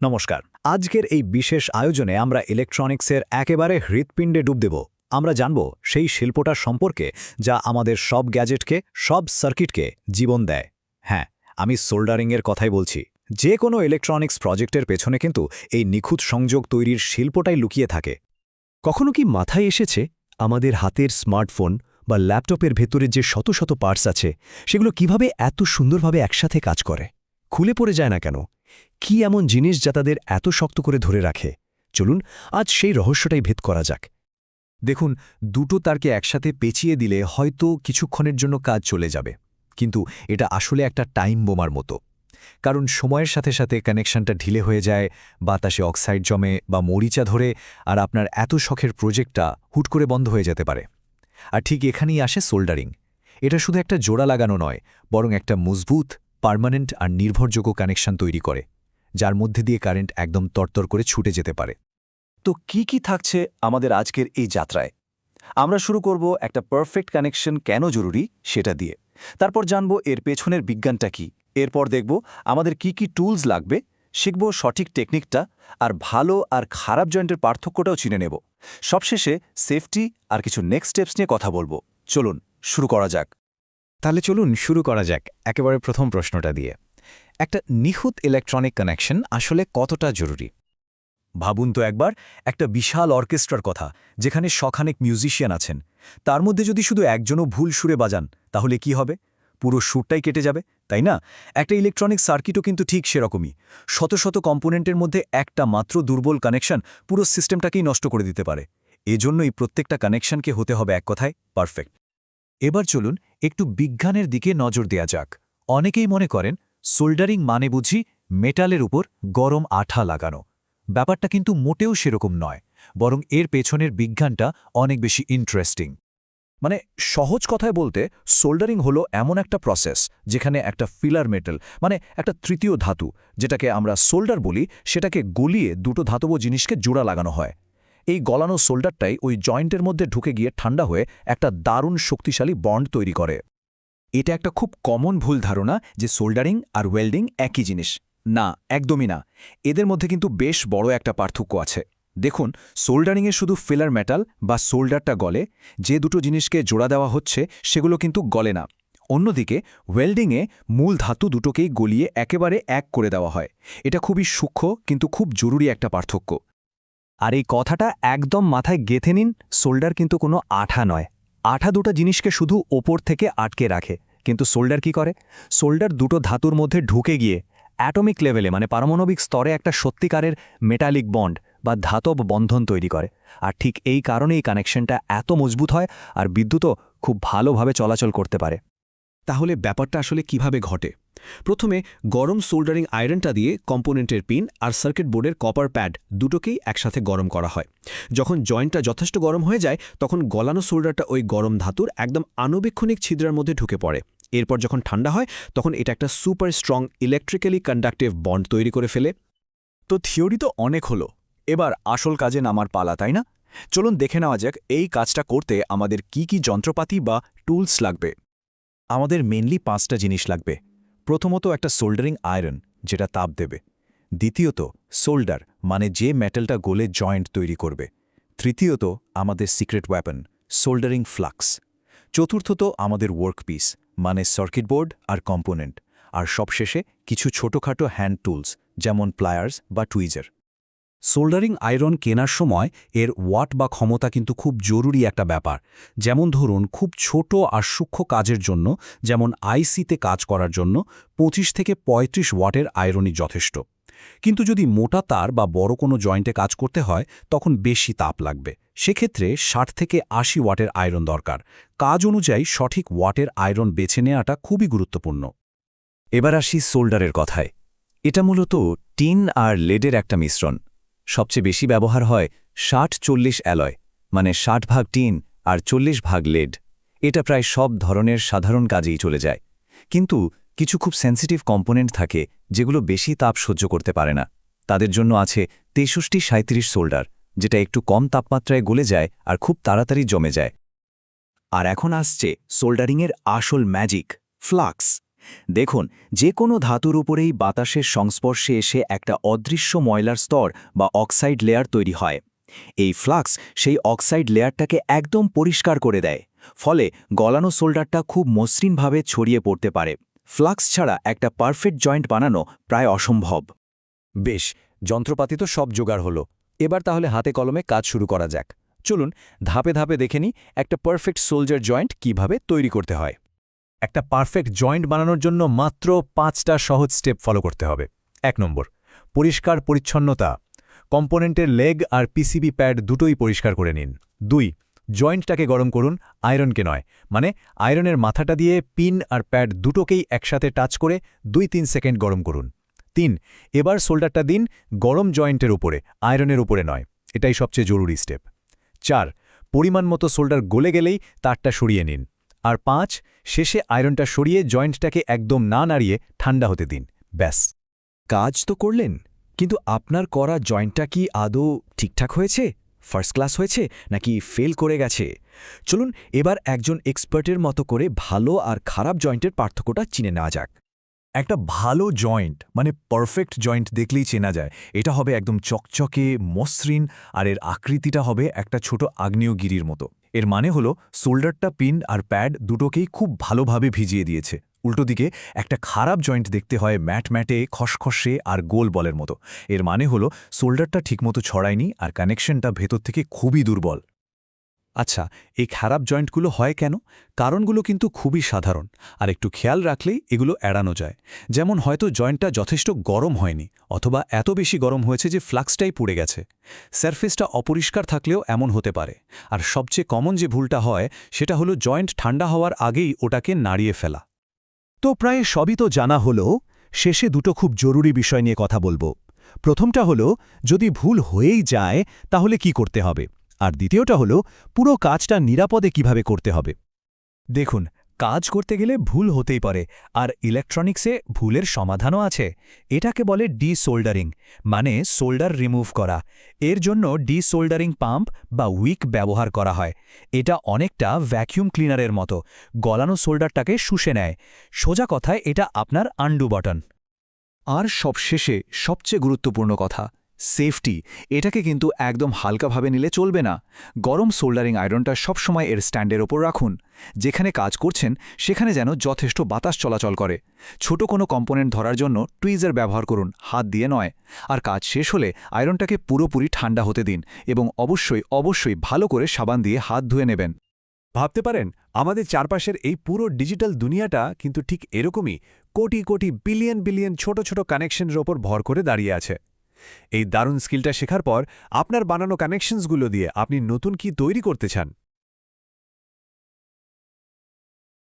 নমস্কার। আজকের এই বিশেষ আয়োজনে আমরা ইলেকট্রনিক্সের একেবারে হৃৎপিণ্ডে ডুব দেব। আমরা জানব সেই শিল্পটা সম্পর্কে যা আমাদের সব গ্যাজেটকে, সব সার্কিটকে জীবন দেয়। হ্যাঁ, আমি সোল্ডারিংয়ের কথাই বলছি। যে কোনো ইলেকট্রনিক্স প্রজেক্টের পেছনে কিন্তু এই নিখুঁত সংযোগ তৈরির শিল্পটাই লুকিয়ে থাকে। কখনো কি মাথায় এসেছে আমাদের হাতের স্মার্টফোন বা ল্যাপটপের ভেতরে যে শত শত পার্টস আছে সেগুলো কিভাবে এত সুন্দরভাবে একসাথে কাজ করে? খুলে পড়ে যায় না কেন? কি এমন জিনিস যা তাদের এত শক্ত করে ধরে রাখে? চলুন আজ সেই রহস্যটাই ভেদ করা যাক। দেখুন, দুটো তারকে একসাথে পেঁচিয়ে দিলে হয়তো কিছুক্ষণের জন্য কাজ চলে যাবে, কিন্তু এটা আসলে একটা টাইম বোমার মতো। কারণ সময়ের সাথে সাথে কানেকশনটা ঢিলে হয়ে যায়, বাতাসে অক্সাইড জমে বা মরিচা ধরে, আর আপনার এত শখের প্রজেক্টটা হুট করে বন্ধ হয়ে যেতে পারে। আর ঠিক এখানেই আসে সোল্ডারিং। এটা শুধু একটা জোড়া লাগানো নয়, বরং একটা মজবুত, পার্মানেন্ট আর নির্ভরযোগ্য কানেকশন তৈরি করে, যার মধ্যে দিয়ে কারেন্ট একদম তরতর করে ছুটে যেতে পারে। তো কি থাকছে আমাদের আজকের এই যাত্রায়? আমরা শুরু করব একটা পারফেক্ট কানেকশন কেন জরুরি সেটা দিয়ে। তারপর জানব এর পেছনের বিজ্ঞানটা কি। এরপর দেখব আমাদের কি টুলস লাগবে, শিখব সঠিক টেকনিকটা, আর ভালো আর খারাপ জয়েন্টের পার্থক্যটাও চিনে নেব। সবশেষে সেফটি আর কিছু নেক্সট স্টেপস নিয়ে কথা বলবো। চলুন শুরু করা যাক। তাহলে চলুন শুরু করা যাক একেবারে প্রথম প্রশ্নটা দিয়ে। একটা নিখুঁত ইলেকট্রনিক কানেকশন আসলে কতটা জরুরি? ভাবুন তো একবার, একটা বিশাল অর্কেস্ট্রার কথা, যেখানে শখানেক মিউজিশিয়ান আছেন। তার মধ্যে যদি শুধু একজনও ভুল সুরে বাজান, তাহলে কি হবে? পুরো সুরটাই কেটে যাবে, তাই না? একটা ইলেকট্রনিক সার্কিটও কিন্তু ঠিক সেরকমই। শত শত কম্পোনেন্টের মধ্যে একটা মাত্র দুর্বল কানেকশন পুরো সিস্টেমটাকেই নষ্ট করে দিতে পারে। এজন্যই প্রত্যেকটা কানেকশনকে হতে হবে এক কথায় পারফেক্ট। এবার চলুন একটু বিজ্ঞানের দিকে নজর দেয়া যাক। অনেকেই মনে করেন সোল্ডারিং মানে বুঝি মেটালের উপর গরম আঠা লাগানো। ব্যাপারটা কিন্তু মোটেও সেরকম নয়, বরং এর পেছনের বিজ্ঞানটা অনেক বেশি ইন্টারেস্টিং। মানে সহজ কথায় বলতে, সোল্ডারিং হলো এমন একটা প্রসেস যেখানে একটা ফিলার মেটাল, মানে একটা তৃতীয় ধাতু, যেটাকে আমরা সোল্ডার বলি, সেটাকে গলিয়ে দুটো ধাতব জিনিসকে জোড়া লাগানো হয়। এই গলানো সোল্ডারটাই ওই জয়েন্টের মধ্যে ঢুকে গিয়ে ঠান্ডা হয়ে একটা দারুণ শক্তিশালী বন্ড তৈরি করে। এটা একটা খুব কমন ভুল ধারণা যে সোল্ডারিং আর ওয়েল্ডিং একই জিনিস। না, একদমই না। এদের মধ্যে কিন্তু বেশ বড় একটা পার্থক্য আছে। দেখুন, সোল্ডারিংয়ে শুধু ফিলার মেটাল বা সোল্ডারটা গলে, যে দুটো জিনিসকে জোড়া দেওয়া হচ্ছে সেগুলো কিন্তু গলে না। অন্যদিকে ওয়েল্ডিংয়ে মূল ধাতু দুটোকেই গলিয়ে একেবারে এক করে দেওয়া হয়। এটা খুবই সূক্ষ্ম কিন্তু খুব জরুরি একটা পার্থক্য। আর এই কথাটা একদম মাথায় গেঁথে নিন, সোল্ডার কিন্তু কোনো আঠা নয়। আঠা দুটো জিনিসকে শুধু ওপর থেকে আটকে রাখে, কিন্তু সোল্ডার কি করে? সোল্ডার দুটো ধাতুর মধ্যে ঢুকে গিয়ে অ্যাটমিক লেভেলে, মানে পারমাণবিক স্তরে একটা সত্যিকারের মেটালিক বন্ড বা ধাতব বন্ধন তৈরি করে। আর ঠিক এই কারণেই কানেকশনটা এত মজবুত হয় আর বিদ্যুৎও খুব ভালোভাবে চলাচল করতে পারে। তাহলে ব্যাপারটা আসলে কিভাবে ঘটে? প্রথমে গরম সোল্ডারিং আয়রনটা দিয়ে কম্পোনেন্টের পিন আর সার্কিট বোর্ডের কপার প্যাড দুটোকেই একসাথে গরম করা হয়। যখন জয়েন্টটা যথেষ্ট গরম হয়ে যায়, তখন গলানো সোল্ডারটা ওই গরম ধাতুর একদম আণুবীক্ষণিক ছিদ্রের মধ্যে ঢুকে পড়ে। এরপর যখন ঠান্ডা হয়, তখন এটা একটা super strong electrically conductive bond তৈরি করে ফেলে। তো থিওরি তো অনেক হলো, এবার আসল কাজে নামার পালা, তাই না? চলুন দেখে নেওয়া যাক এই কাজটা করতে আমাদের কি যন্ত্রপাতি বা টুলস লাগবে। আমাদের মেনলি 5টা জিনিস লাগবে। প্রথমত একটা সোল্ডারিং আয়রন, যেটা তাপ দেবে। দ্বিতীয়ত সোল্ডার, মানে যে মেটালটা গলে জয়েন্ট তৈরি করবে। তৃতীয়ত আমাদের সিক্রেট ওয়েপন, সোল্ডারিং ফ্লাক্স। চতুর্থত আমাদের ওয়ার্কপিস, মানে সার্কিট বোর্ড আর কম্পোনেন্ট। আর সবশেষে কিছু ছোটখাটো হ্যান্ড টুলস, যেমন প্লায়ার্স বা টুইজার। সোল্ডারিং আয়রন কেনার সময় এর ওয়াট বা ক্ষমতা কিন্তু খুব জরুরি একটা ব্যাপার। যেমন ধরুন, খুব ছোট আর সূক্ষ্ম কাজের জন্য, যেমন আইসিতে কাজ করার জন্য 25 থেকে 35 ওয়াটের আয়রনই যথেষ্ট। কিন্তু যদি মোটা তার বা বড় কোনো জয়েন্টে কাজ করতে হয়, তখন বেশি তাপ লাগবে। সেক্ষেত্রে 60 থেকে 80 ওয়াটের আয়রন দরকার। কাজ অনুযায়ী সঠিক ওয়াটের আয়রন বেছে নেওয়াটা খুবই গুরুত্বপূর্ণ। এবার আসি সোল্ডারের কথায়। এটা মূলত টিন আর লেডের একটা মিশ্রণ। সবচেয়ে বেশি ব্যবহার হয় 60-40 অ্যালয়, মানে 60 ভাগ টিন আর 40 ভাগ লেড। এটা প্রায় সব ধরনের সাধারণ কাজেই চলে যায়। কিন্তু কিছু খুব সেন্সিটিভ কম্পোনেন্ট থাকে যেগুলো বেশি তাপ সহ্য করতে পারে না। তাদের জন্য আছে 63-37 সোল্ডার, যেটা একটু কম তাপমাত্রায় গলে যায় আর খুব তাড়াতাড়ি জমে যায়। আর এখন আসছে সোল্ডারিংয়ের আসল ম্যাজিক, ফ্লাক্স। দেখুন, যে কোনো ধাতুর উপরেই বাতাসের সংস্পর্শে এসে একটা অদৃশ্য ময়লার স্তর বা অক্সাইড লেয়ার তৈরি হয়। এই ফ্লাক্স সেই অক্সাইড লেয়ারটাকে একদম পরিষ্কার করে দেয়, ফলে গলানো সোল্ডারটা খুব মসৃণভাবে ছড়িয়ে পড়তে পারে। ফ্লাক্স ছাড়া একটা পারফেক্ট জয়েন্ট বানানো প্রায় অসম্ভব। বেশ, যন্ত্রপাতি তো সব জোগাড় হলো। এবার তাহলে হাতে কলমে কাজ শুরু করা যাক। চলুন ধাপে ধাপে দেখে নিই একটা পারফেক্ট সোলজার জয়েন্ট কিভাবে তৈরি করতে হয়। একটা পারফেক্ট জয়েন্ট বানানোর জন্য মাত্র 5টা সহজ স্টেপ ফলো করতে হবে। 1 নম্বর, পরিষ্কার পরিচ্ছন্নতা। কম্পোনেন্টের লেগ আর পিসিবি প্যাড দুটোই পরিষ্কার করে নিন। 2, জয়েন্টটাকে গরম করুন, আয়রনকে নয়, মানে আয়রনের মাথাটা দিয়ে পিন আর প্যাড দুটোকেই একসাথে টাচ করে 2-3 সেকেন্ড গরম করুন। 3, এবার সোল্ডারটা দিন গরম জয়েন্টের উপরে, আয়রনের উপরে নয়। এটাই সবচেয়ে জরুরি স্টেপ। 4, পরিমাণ মতো সোল্ডার গলে গেলেই তারটা সরিয়ে নিন। আর 5, শেষে আয়রনটা সরিয়ে জয়েন্টটাকে একদম না নাড়িয়ে ঠান্ডা হতে দিন। ব্যাস, কাজ তো করলেন, কিন্তু আপনার করা জয়েন্টটা কি আদৌ ঠিকঠাক হয়েছে, ফার্স্ট ক্লাস হয়েছে, নাকি ফেল করে গেছে? চলুন এবার একজন এক্সপার্টের মতো করে ভালো আর খারাপ জয়েন্টের পার্থক্যটা চিনে নেওয়া যাক। একটা ভালো জয়েন্ট মানে পারফেক্ট জয়েন্ট দেখলেই চেনা যায় এটা হবে একদম চকচকে মসৃণ, আর এর আকৃতিটা হবে একটা ছোট আগ্নেয়গিরির মতো। এর মানে হলো সোল্ডারটা পিন আর প্যাড দুটোকেই খুব ভালোভাবে ভিজিয়ে দিয়েছে। উল্টো দিকে একটা খারাপ জয়েন্ট দেখতে হয় ম্যাটে খসখসে আর গোল বলের মতো। এর মানে হলো সোল্ডারটা ঠিকমতো ছড়ায়নি আর কানেকশনটা ভেতর থেকে খুবই দুর্বল। আচ্ছা, এই খারাপ জয়েন্টগুলো হয় কেন? কারণগুলো কিন্তু খুবই সাধারণ, আর একটু খেয়াল রাখলেই এগুলো এড়ানো যায়। যেমন হয়তো জয়েন্টটা যথেষ্ট গরম হয়নি, অথবা এত বেশি গরম হয়েছে যে ফ্লাক্সটাই পুড়ে গেছে। সারফেসটা অপরিষ্কার থাকলেও এমন হতে পারে। আর সবচেয়ে কমন যে ভুলটা হয় সেটা হলো জয়েন্ট ঠান্ডা হওয়ার আগেই ওটাকে নাড়িয়ে ফেলা। তো প্রায় সবই তো জানা হলো, শেষে দুটো খুব জরুরি বিষয় নিয়ে কথা বলবো। প্রথমটা হলো, যদি ভুল হয়েই যায় তাহলে কি করতে হবে, আর দ্বিতীয়টা হলো পুরো কাজটা নিরাপদে কিভাবে করতে হবে। দেখুন, কাজ করতে গেলে ভুল হতেই পারে, আর ইলেকট্রনিক্সে ভুলের সমাধানও আছে। এটাকে বলে ডিসোল্ডারিং, মানে সোল্ডার রিমুভ করা। এর জন্য ডিসোল্ডারিং পাম্প বা উইক ব্যবহার করা হয়। এটা অনেকটা ভ্যাকুয়াম ক্লিনারের মতো, গলানো সোল্ডারটাকে শুষে নেয়। সোজা কথায় এটা আপনার আন্ডু বাটন। আর সবশেষে সবচেয়ে গুরুত্বপূর্ণ কথা, সেফটি। এটাকে কিন্তু একদম হালকাভাবে নিলে চলবে না। গরম সোল্ডারিং আয়রনটা সবসময় এর স্ট্যান্ডের ওপর রাখুন। যেখানে কাজ করছেন সেখানে যেন যথেষ্ট বাতাস চলাচল করে। ছোট কোনো কম্পোনেন্ট ধরার জন্য টুইজার ব্যবহার করুন, হাত দিয়ে নয়। আর কাজ শেষ হলে আয়রনটাকে পুরোপুরি ঠান্ডা হতে দিন, এবং অবশ্যই ভালো করে সাবান দিয়ে হাত ধুয়ে নেবেন। ভাবতে পারেন, আমাদের চারপাশের এই পুরো ডিজিটাল দুনিয়াটা কিন্তু ঠিক এরকমই কোটি কোটি বিলিয়ন বিলিয়ন ছোট ছোট কানেকশনের ওপর ভর করে দাঁড়িয়ে আছে। এই দারুণ স্কিলটা শেখার পর আপনার বানানো কানেকশনসগুলো দিয়ে আপনি নতুন কি তৈরি করতে চান?